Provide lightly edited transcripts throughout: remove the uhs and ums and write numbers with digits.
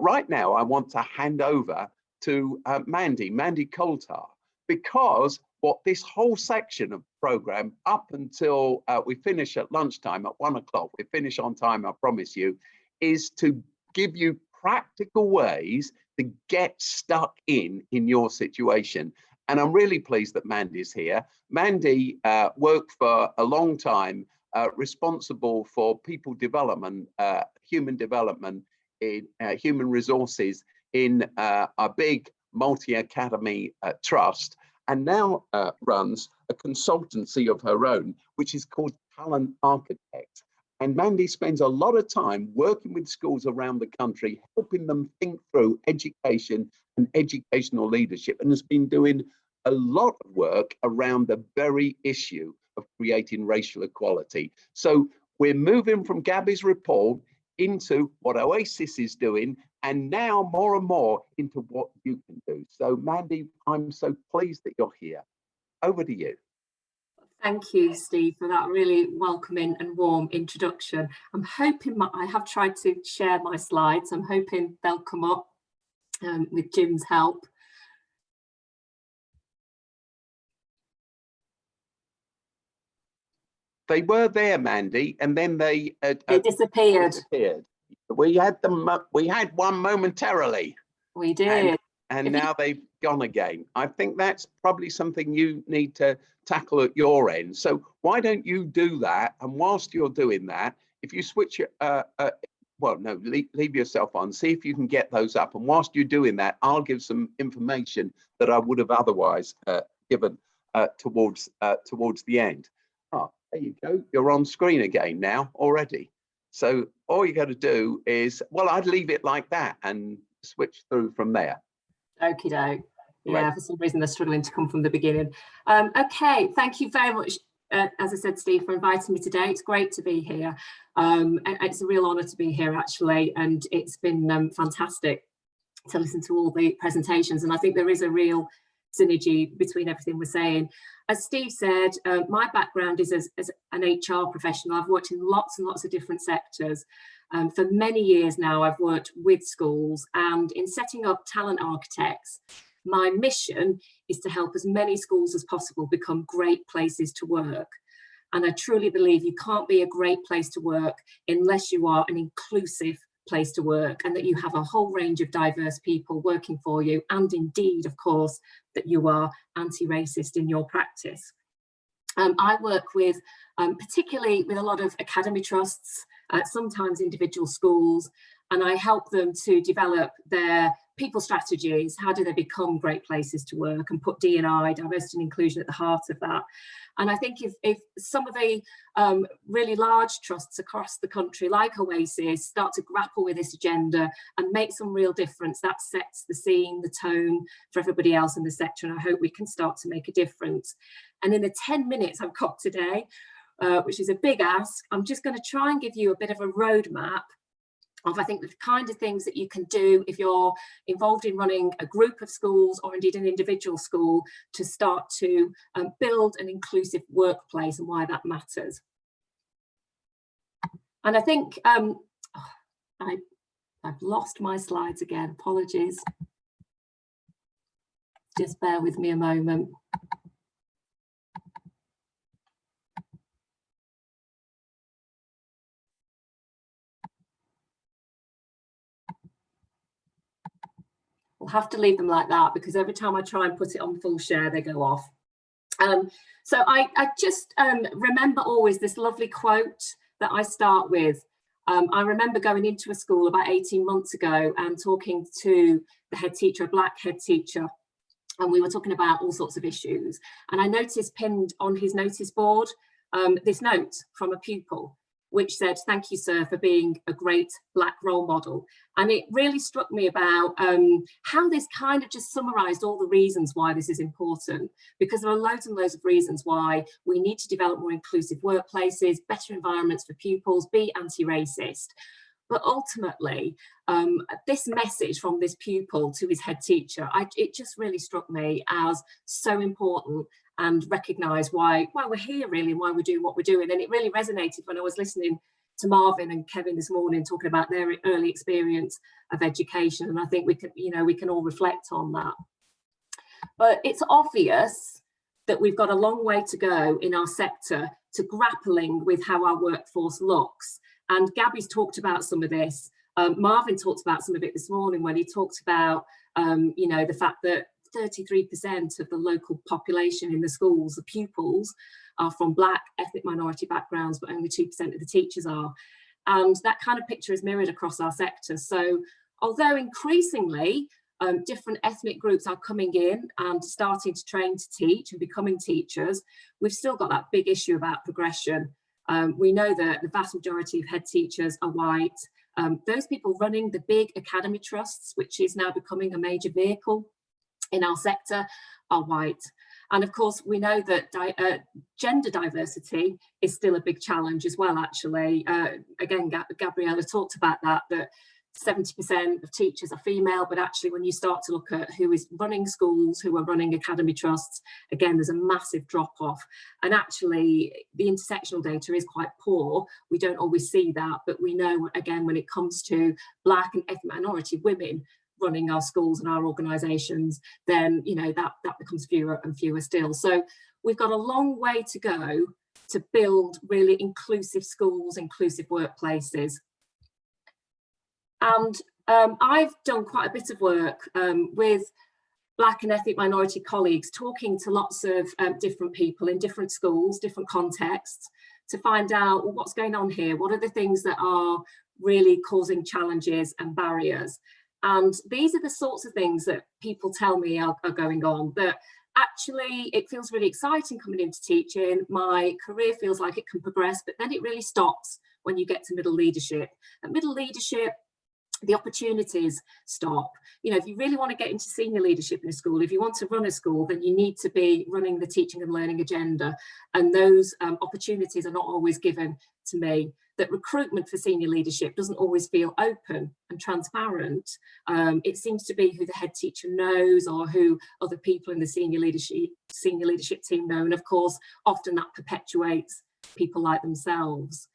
right now, I want to hand over to Mandy Coalter, because what this whole section of program up until we finish at lunchtime at 1 o'clock, we finish on time, I promise you, is to give you practical ways to get stuck in your situation. And I'm really pleased that Mandy's here. Mandy worked for a long time, responsible for people development, human development, in human resources in a big multi-academy trust, and now runs a consultancy of her own, which is called Talent Architect. And Mandy spends a lot of time working with schools around the country, helping them think through education and educational leadership, and has been doing a lot of work around the very issue of creating racial equality. So we're moving from Gabby's report into what Oasis is doing, and now more and more into what you can do. So Mandy, I'm so pleased that you're here. Over to you. Thank you, Steve, for that really welcoming and warm introduction. I'm hoping I have tried to share my slides. I'm hoping they'll come up with Jim's help. They were there, Mandy, and then they disappeared. We had them. We had one momentarily. We did, and now they've gone again. I think that's probably something you need to tackle at your end. So why don't you do that? And whilst you're doing that, if you switch your, well, no, leave yourself on. See if you can get those up. And whilst you're doing that, I'll give some information that I would have otherwise given towards the end. Oh, there you go. You're on screen again now already. So all you got to do is, well, I'd leave it like that and switch through from there. Okie doke. Yeah, right. For some reason they're struggling to come from the beginning. Okay, thank you very much, as I said, Steve, for inviting me today. It's great to be here. It's a real honour to be here, actually, and it's been fantastic to listen to all the presentations. And I think there is a real synergy between everything we're saying. As Steve said, my background is as an HR professional. I've worked in lots and lots of different sectors. For many years now, I've worked with schools, and in setting up Talent Architects, my mission is to help as many schools as possible become great places to work. And I truly believe you can't be a great place to work unless you are an inclusive place to work, and that you have a whole range of diverse people working for you, and indeed, of course, that you are anti-racist in your practice. I work with, particularly with a lot of academy trusts, sometimes individual schools, and I help them to develop their people strategies. How do they become great places to work, and put D&I, diversity and inclusion, at the heart of that. And I think if some of the really large trusts across the country, like Oasis, start to grapple with this agenda and make some real difference, that sets the scene, the tone for everybody else in the sector, and I hope we can start to make a difference. And in the 10 minutes I've got today, which is a big ask, I'm just going to try and give you a bit of a roadmap of, I think, the kind of things that you can do if you're involved in running a group of schools, or indeed an individual school, to start to build an inclusive workplace, and why that matters. And I think I've lost my slides again, apologies. Just bear with me a moment. We'll have to leave them like that, because every time I try and put it on full share, they go off. So I just remember always this lovely quote that I start with. I remember going into a school about 18 months ago and talking to the head teacher, a black head teacher, and we were talking about all sorts of issues. And I noticed pinned on his notice board this note from a pupil, which said, "Thank you, sir, for being a great black role model." And it really struck me about how this kind of just summarised all the reasons why this is important, because there are loads and loads of reasons why we need to develop more inclusive workplaces, better environments for pupils, be anti-racist. But ultimately, this message from this pupil to his head teacher, it just really struck me as so important, and recognise why we're here, really, and why we're doing what we're doing. And it really resonated when I was listening to Marvin and Kevin this morning talking about their early experience of education, and I think we can all reflect on that. But it's obvious that we've got a long way to go in our sector to grappling with how our workforce looks. And Gabby's talked about some of this. Marvin talked about some of it this morning when he talked about, the fact that 33% of the local population in the schools, the pupils, are from Black, ethnic minority backgrounds, but only 2% of the teachers are. And that kind of picture is mirrored across our sector. So although increasingly different ethnic groups are coming in and starting to train to teach and becoming teachers, we've still got that big issue about progression. We know that the vast majority of head teachers are white. Those people running the big academy trusts, which is now becoming a major vehicle in our sector, are white. And of course, we know that gender diversity is still a big challenge as well, actually. Again, Gabriella talked about that 70% of teachers are female, but actually when you start to look at who is running schools, who are running academy trusts, again, there's a massive drop off. And actually the intersectional data is quite poor. We don't always see that, but we know, again, when it comes to Black and ethnic minority women running our schools and our organisations, then, that becomes fewer and fewer still. So we've got a long way to go to build really inclusive schools, inclusive workplaces. And I've done quite a bit of work with Black and ethnic minority colleagues, talking to lots of different people in different schools, different contexts, to find out, well, what's going on here? What are the things that are really causing challenges and barriers? And these are the sorts of things that people tell me are going on, that actually it feels really exciting coming into teaching. My career feels like it can progress, but then it really stops when you get to middle leadership. At middle leadership, the opportunities stop. If you really want to get into senior leadership in a school, if you want to run a school, then you need to be running the teaching and learning agenda. And those opportunities are not always given to me. That recruitment for senior leadership doesn't always feel open and transparent. It seems to be who the head teacher knows or who other people in the senior leadership team know. And of course, often that perpetuates people like themselves.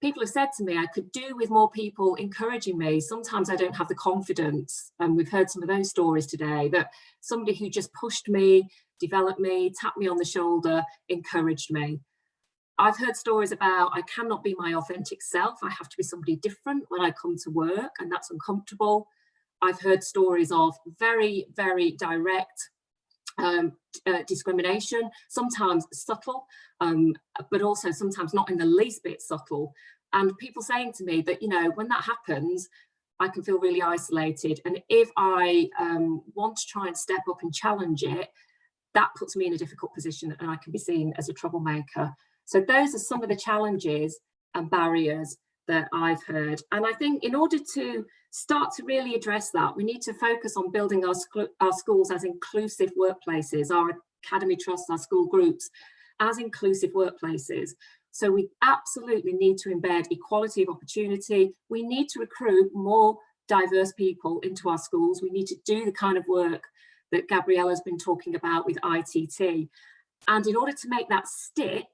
People have said to me, I could do with more people encouraging me. Sometimes I don't have the confidence. And we've heard some of those stories today, that somebody who just pushed me, developed me, tapped me on the shoulder, encouraged me. I've heard stories about I cannot be my authentic self. I have to be somebody different when I come to work, and that's uncomfortable. I've heard stories of very, very direct discrimination, sometimes subtle, but also sometimes not in the least bit subtle. And people saying to me that, when that happens, I can feel really isolated. And if I want to try and step up and challenge it, that puts me in a difficult position and I can be seen as a troublemaker. So those are some of the challenges and barriers that I've heard. And I think in order to start to really address that, we need to focus on building our schools as inclusive workplaces, our academy trusts, our school groups as inclusive workplaces. So we absolutely need to embed equality of opportunity. We need to recruit more diverse people into our schools. We need to do the kind of work that Gabriella's been talking about with ITT. And in order to make that stick,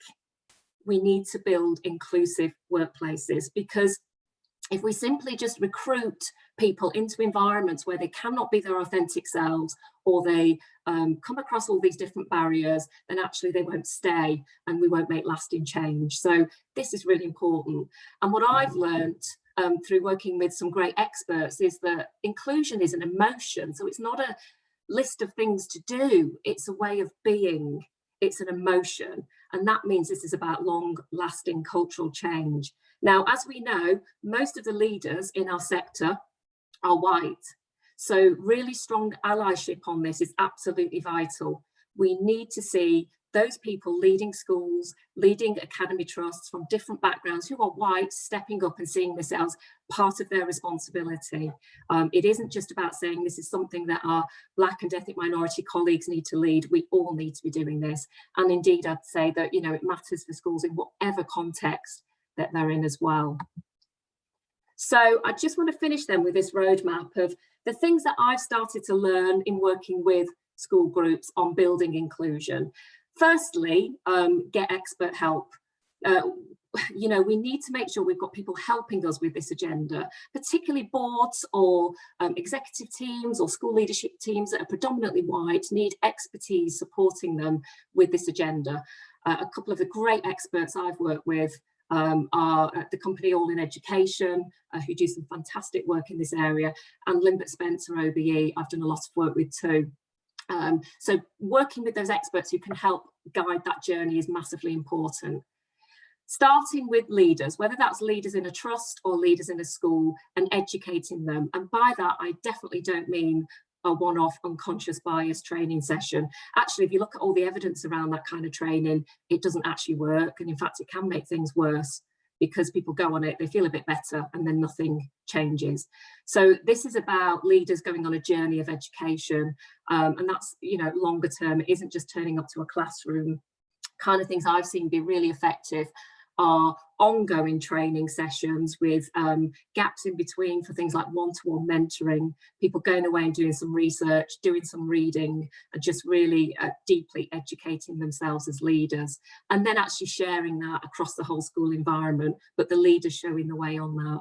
we need to build inclusive workplaces, because if we simply just recruit people into environments where they cannot be their authentic selves, or they come across all these different barriers, then actually they won't stay and we won't make lasting change. So this is really important. And what I've learned through working with some great experts is that inclusion is an emotion. So it's not a list of things to do, it's a way of being. It's an emotion, and that means this is about long-lasting cultural change. Now, as we know, most of the leaders in our sector are white, so really strong allyship on this is absolutely vital. We need to see those people leading schools, leading academy trusts from different backgrounds who are white, stepping up and seeing this as part of their responsibility. It isn't just about saying this is something that our Black and ethnic minority colleagues need to lead. We all need to be doing this. And indeed, I'd say that, it matters for schools in whatever context that they're in as well. So I just want to finish then with this roadmap of the things that I've started to learn in working with school groups on building inclusion. Firstly, get expert help. you know, we need to make sure we've got people helping us with this agenda, particularly boards or executive teams or school leadership teams that are predominantly white need expertise supporting them with this agenda. A couple of the great experts I've worked with are at the company All in Education, who do some fantastic work in this area, and Limbert Spencer OBE I've done a lot of work with too. So working with those experts who can help guide that journey is massively important. Starting with leaders, whether that's leaders in a trust or leaders in a school, and educating them. And by that, I definitely don't mean a one-off unconscious bias training session. Actually, if you look at all the evidence around that kind of training, it doesn't actually work. And in fact, it can make things worse because people go on it, they feel a bit better, and then nothing changes. So this is about leaders going on a journey of education. And that's, you know, longer term. It isn't just turning up to a classroom. Kind of things I've seen be really effective are ongoing training sessions with gaps in between for things like one-to-one mentoring, people going away and doing some research, doing some reading, and just really deeply educating themselves as leaders, and then actually sharing that across the whole school environment, but the leaders showing the way on that.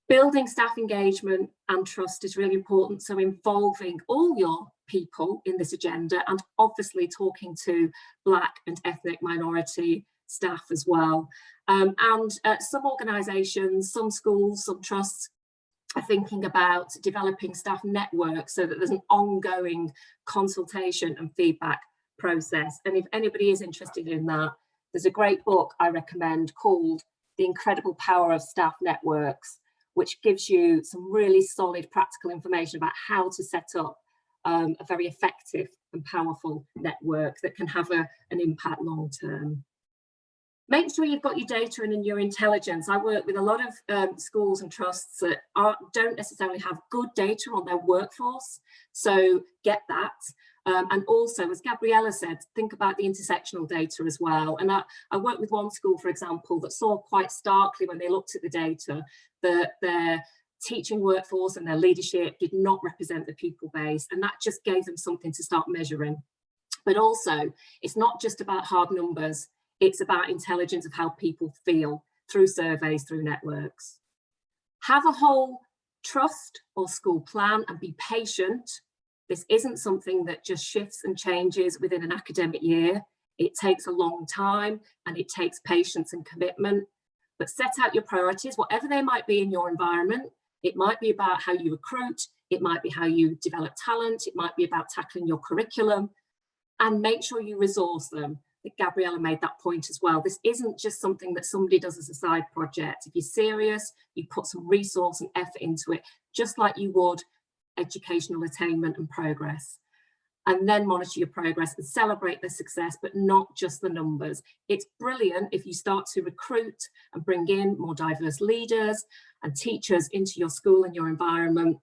Building staff engagement and trust is really important, so involving all your people in this agenda, and obviously talking to Black and ethnic minority staff as well. Some organisations, some schools, some trusts are thinking about developing staff networks so that there's an ongoing consultation and feedback process. And if anybody is interested in that, there's a great book I recommend called The Incredible Power of Staff Networks, which gives you some really solid practical information about how to set up a very effective and powerful network that can have an impact long term. Make sure you've got your data and your intelligence. I work with a lot of schools and trusts that don't necessarily have good data on their workforce, so get that. And also, as Gabriella said, think about the intersectional data as well. And I worked with one school, for example, that saw quite starkly when they looked at the data that their teaching workforce and their leadership did not represent the pupil base, and that just gave them something to start measuring. But also, it's not just about hard numbers. It's about intelligence of how people feel through surveys, through networks. Have a whole trust or school plan and be patient. This isn't something that just shifts and changes within an academic year. It takes a long time and it takes patience and commitment. But set out your priorities, whatever they might be in your environment. It might be about how you recruit. It might be how you develop talent. It might be about tackling your curriculum, and make sure you resource them. Gabriella made that point as well. This isn't just something that somebody does as a side project. If you're serious, you put some resource and effort into it, just like you would educational attainment and progress. And then monitor your progress and celebrate the success, but not just the numbers. It's brilliant if you start to recruit and bring in more diverse leaders and teachers into your school and your environment,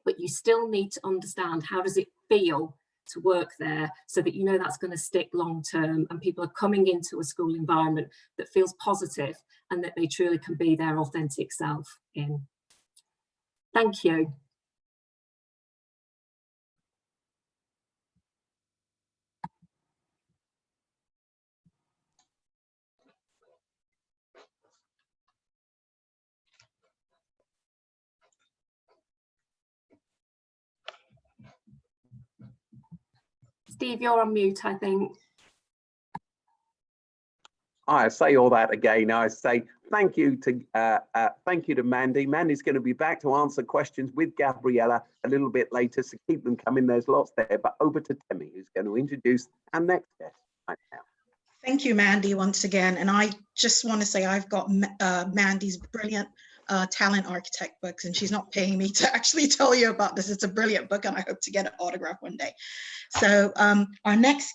but you still need to understand, how does it feel to work there, so that you know that's going to stick long term and people are coming into a school environment that feels positive and that they truly can be their authentic self in. Thank you. Steve, you're on mute, I think. I say all that again. I say thank you to Mandy. Mandy's going to be back to answer questions with Gabriella a little bit later, so keep them coming. There's lots there. But over to Temi, who's going to introduce our next guest right now. Thank you, Mandy, once again. And I just want to say I've got Mandy's brilliant talent architect books, and she's not paying me to actually tell you about this. It's a brilliant book, and I hope to get an autograph one day. So our next